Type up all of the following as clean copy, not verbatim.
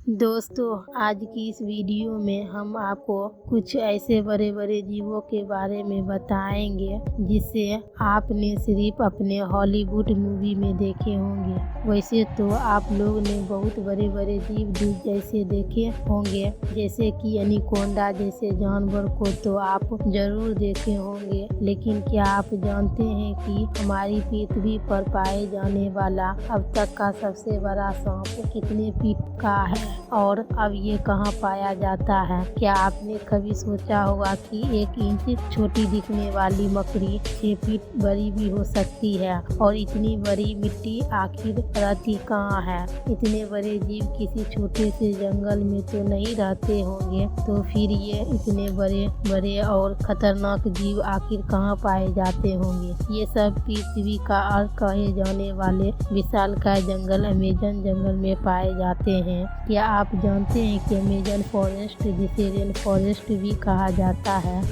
दोस्तों, आज की इस वीडियो में हम आपको कुछ ऐसे बड़े बड़े जीवों के बारे में बताएंगे जिसे आपने सिर्फ अपने हॉलीवुड मूवी में देखे होंगे। वैसे तो आप लोग ने बहुत बड़े बड़े जीव जैसे देखे होंगे, जैसे कि एनाकोंडा जैसे जानवर को तो आप जरूर देखे होंगे। लेकिन क्या आप जानते हैं कि हमारी पृथ्वी पर पाए जाने वाला अब तक का सबसे बड़ा सांप कितने फीट का है और अब ये कहाँ पाया जाता है? क्या आपने कभी सोचा होगा कि 1 इंच छोटी दिखने वाली मकड़ी 6 फीट बड़ी भी हो सकती है? और इतनी बड़ी मिट्टी आखिर रहती कहाँ है? इतने बड़े जीव किसी छोटे से जंगल में तो नहीं रहते होंगे, तो फिर ये इतने बड़े बड़े और खतरनाक जीव आखिर कहाँ पाए जाते होंगे? ये सब पृथ्वी का अर्क कहे जाने वाले विशालकाय जंगल अमेज़न जंगल में पाए जाते हैं। क्या आप जानते हैं कि अमेज़न फॉरेस्ट, जिसे रेन फॉरेस्ट भी कहा जाता है,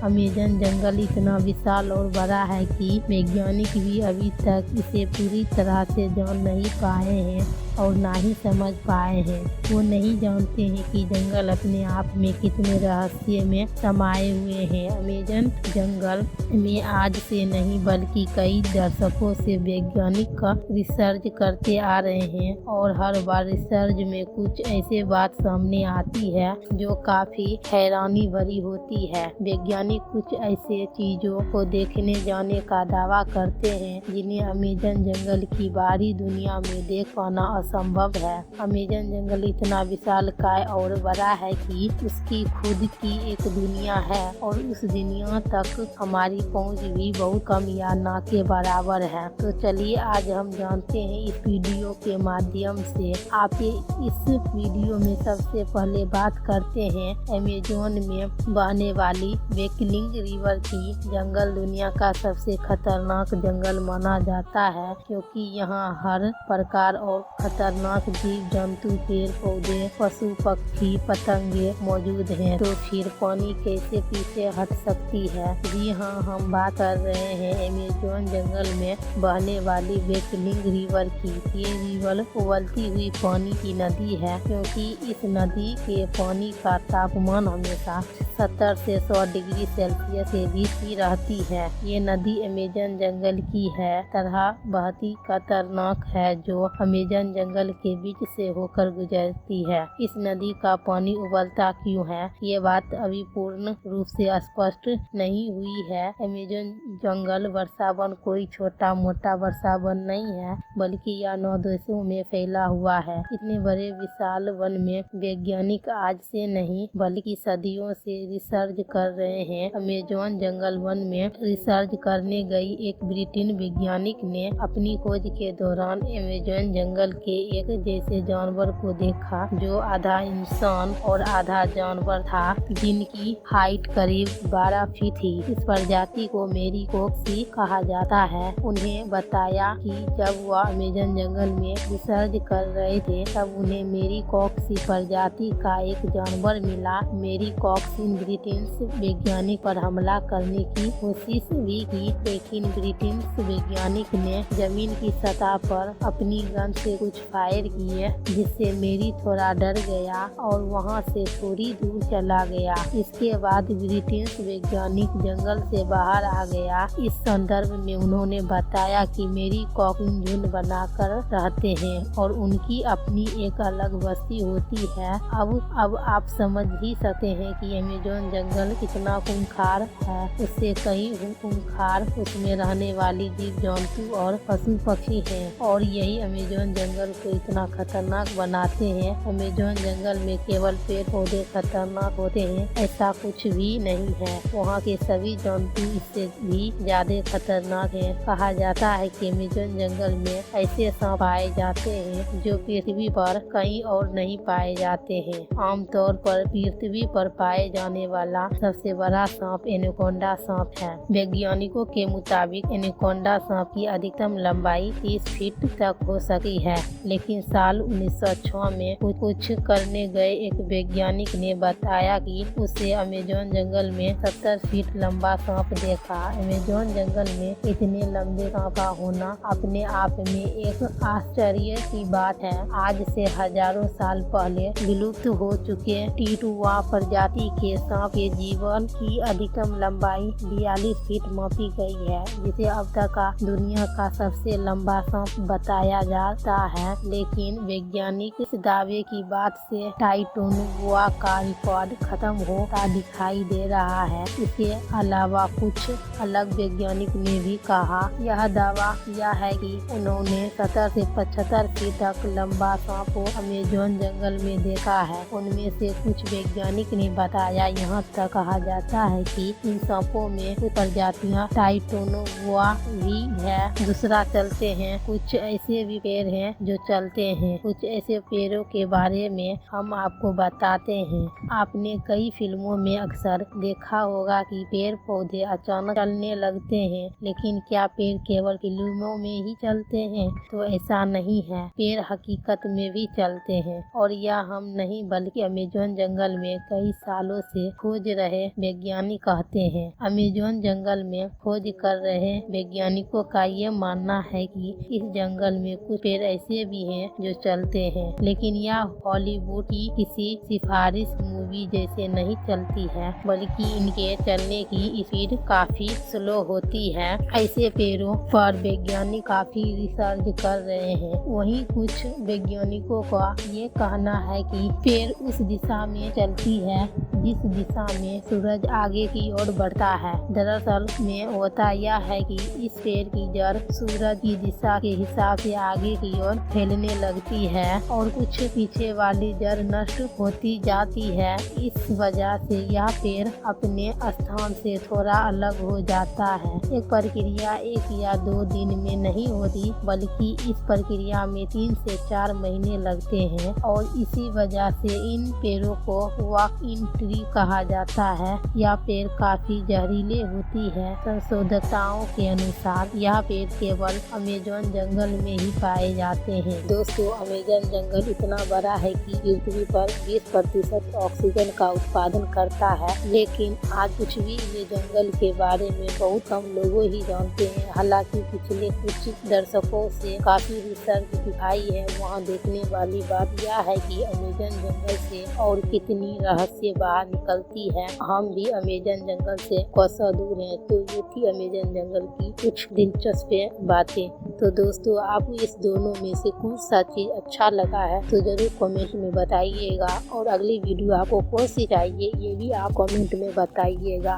अमेज़न जंगल इतना विशाल और बड़ा है कि वैज्ञानिक भी अभी तक इसे पूरी तरह से जान नहीं पाए हैं और ना ही समझ पाए हैं। वो नहीं जानते हैं कि जंगल अपने आप में कितने रहस्य में समाये हुए हैं। अमेज़न जंगल में आज से नहीं बल्कि कई दशकों से वैज्ञानिक का रिसर्च करते आ रहे हैं और हर बार रिसर्च में कुछ ऐसे बात सामने आती है जो काफ़ी हैरानी भरी होती है। वैज्ञानिक कुछ ऐसे चीज़ों को देखने जाने का दावा करते हैं जिन्हें अमेज़न जंगल की बाहरी दुनिया में देख पाना असंभव है। अमेज़न जंगल इतना विशालकाय और बड़ा है कि उसकी खुद की एक दुनिया है और उस दुनिया तक हमारी पहुंच भी बहुत कम या ना के बराबर है। तो चलिए आज हम जानते हैं इस वीडियो के माध्यम से। आप इस वीडियो में सबसे पहले बात करते हैं अमेज़न में बहने वाली वेकलिंग रिवर की। जंगल दुनिया का सबसे खतरनाक जंगल माना जाता है क्योंकि यहाँ हर प्रकार और खतरनाक जीव जंतु, पेड़ पौधे, पशु पक्षी, पतंगे मौजूद हैं। तो फिर पानी कैसे पीछे हट सकती है? जी हाँ, हम बात कर रहे हैं अमेज़न जंगल में बहने वाली वेकलिंग रिवर की। ये रिवर उबलती हुई पानी की नदी है क्योंकि इस नदी के पानी का तापमान हमेशा 70 से 100 डिग्री सेल्सियस से भी रहती है। ये नदी अमेज़न जंगल की है तरह बहती खतरनाक है जो अमेज़न जंगल के बीच से होकर गुजरती है। इस नदी का पानी उबलता क्यों है, ये बात अभी पूर्ण रूप से स्पष्ट नहीं हुई है। अमेज़न जंगल वर्षावन कोई छोटा मोटा वर्षावन नहीं है, बल्कि यह 9 देशों में फैला हुआ है। इतने बड़े विशाल वन में वैज्ञानिक आज से नहीं बल्कि सदियों से रिसर्च कर रहे हैं। अमेज़न जंगल वन में रिसर्च करने गई एक ब्रिटेन वैज्ञानिक ने अपनी खोज के दौरान अमेज़न जंगल के एक जैसे जानवर को देखा जो आधा इंसान और आधा जानवर था, जिनकी हाइट करीब 12 फीट थी। इस प्रजाति को मेरीकॉक्सी कहा जाता है। उन्हें बताया कि जब वह अमेज़न जंगल में रिसर्च कर रहे थे तब उन्हें मेरीकॉक्सी प्रजाति का एक जानवर मिला। मेरीकॉक्सी ब्रिटिश वैज्ञानिक पर हमला करने की कोशिश भी की, लेकिन ब्रिटिश वैज्ञानिक ने जमीन की सतह पर अपनी गन से कुछ फायर किए, जिससे मेरी थोड़ा डर गया और वहां से थोड़ी दूर चला गया। इसके बाद ब्रिटिश वैज्ञानिक जंगल से बाहर आ गया। इस संदर्भ में उन्होंने बताया कि मेरीकॉक्सी झुंड बनाकर रहते हैं और उनकी अपनी एक अलग बस्ती होती है। अब आप समझ ही सकते हैं कि अमेज़न जंगल कितना खूंखार है। उससे कहीं खूंखार उसमें रहने वाली जीव जंतु और पशु पक्षी हैं और यही अमेज़न जंगल को इतना खतरनाक बनाते हैं। अमेज़न जंगल में केवल पेड़ पौधे खतरनाक होते हैं, ऐसा कुछ भी नहीं है। वहाँ के सभी जंतु इससे भी ज्यादा खतरनाक हैं। कहा जाता है कि अमेज़न जंगल में ऐसे सांप पाए जाते हैं जो पृथ्वी पर कहीं और नहीं पाए जाते हैं। आमतौर पर पृथ्वी पर पाए जाने वाला सबसे बड़ा बड़ा सांप एनाकोंडा सांप है। वैज्ञानिकों के मुताबिक एनाकोंडा सांप की अधिकतम लंबाई 30 फीट तक हो सकती है, लेकिन साल 1906 में कुछ करने गए एक वैज्ञानिक ने बताया कि उसे अमेज़न जंगल में 70 फीट लंबा सांप देखा। अमेज़न जंगल में इतने लंबे सांप का होना अपने आप में एक आश्चर्य की बात है। आज से हजारों साल पहले विलुप्त हो चुके टीटुआ प्रजाति के सांप के जीवन की अधिकतम लंबाई 42 फीट मापी गई है, जिसे अब तक का दुनिया का सबसे लंबा सांप बताया जाता है। लेकिन वैज्ञानिक इस दावे की बात से टाइटोनुआ का रिकॉर्ड खत्म होता दिखाई दे रहा है। इसके अलावा कुछ अलग वैज्ञानिक ने भी कहा यह दावा किया है कि उन्होंने 70 से 75 फीट तक लंबा सांप को अमेज़न जंगल में देखा है। उनमें से कुछ वैज्ञानिक ने बताया यहाँ तक कहा जाता है कि इन सांपों में कुछ प्रजातियां टाइटोनुआ भी है। दूसरा चलते हैं, कुछ ऐसे भी पेड़ हैं जो चलते हैं। कुछ ऐसे पेड़ों के बारे में हम आपको बताते हैं। आपने कई फिल्मों में अक्सर देखा होगा कि पेड़ पौधे अचानक चलने लगते हैं, लेकिन क्या पेड़ केवल फिल्मों में ही चलते हैं? तो ऐसा नहीं है, पेड़ हकीकत में भी चलते हैं। और यह हम नहीं बल्कि अमेज़न जंगल में कई सालों से खोज रहे वैज्ञानिक कहते हैं। अमेज़न जंगल में खोज कर रहे वैज्ञानिकों का ये मानना है कि इस जंगल में कुछ पेड़ ऐसे भी हैं जो चलते हैं, लेकिन यह हॉलीवुड की किसी सिफारिश मूवी जैसे नहीं चलती है, बल्कि इनके चलने की स्पीड काफी स्लो होती है। ऐसे पेड़ों पर वैज्ञानिक काफी रिसर्च कर रहे हैं। वहीं कुछ वैज्ञानिकों का ये कहना है कि पेड़ उस दिशा में चलती है जिस दिशा में सूरज आगे की ओर बढ़ता है। दरअसल में होता यह है कि इस पेड़ की जड़ सूरज की दिशा के हिसाब से आगे की ओर फैलने लगती है और कुछ पीछे वाली जड़ नष्ट होती जाती है। इस वजह से यह पेड़ अपने स्थान से थोड़ा अलग हो जाता है। एक प्रक्रिया 1 या 2 दिन में नहीं होती, बल्कि इस प्रक्रिया में 3 से 4 महीने लगते हैं और इसी वजह से इन पेड़ों को वॉक इन ट्री कहा जाता है। यह पेड़ काफी जहरीले होती है। संशोधकों के अनुसार यह पेड़ केवल अमेज़न जंगल में ही पाए जाते हैं। दोस्तों, अमेज़न जंगल इतना बड़ा है कि पृथ्वी पर 20% ऑक्सीजन का उत्पादन करता है, लेकिन आज कुछ भी ये जंगल के बारे में बहुत कम लोगों ही जानते हैं। हालांकि पिछले कुछ दशकों से काफी रिसर्च दिखाई है। वहाँ देखने वाली बात यह है कि अमेज़न जंगल से और कितनी रहस्य बाहर निकलती है। हम भी अमेज़न जंगल से कोसों दूर हैं। तो ये थी अमेज़न जंगल की कुछ दिलचस्प बातें। तो दोस्तों, आपको इस दोनों में से कौन सा चीज अच्छा लगा है तो जरूर कमेंट में बताइएगा, और अगली वीडियो आपको कौन सी चाहिए ये भी आप कमेंट में बताइएगा।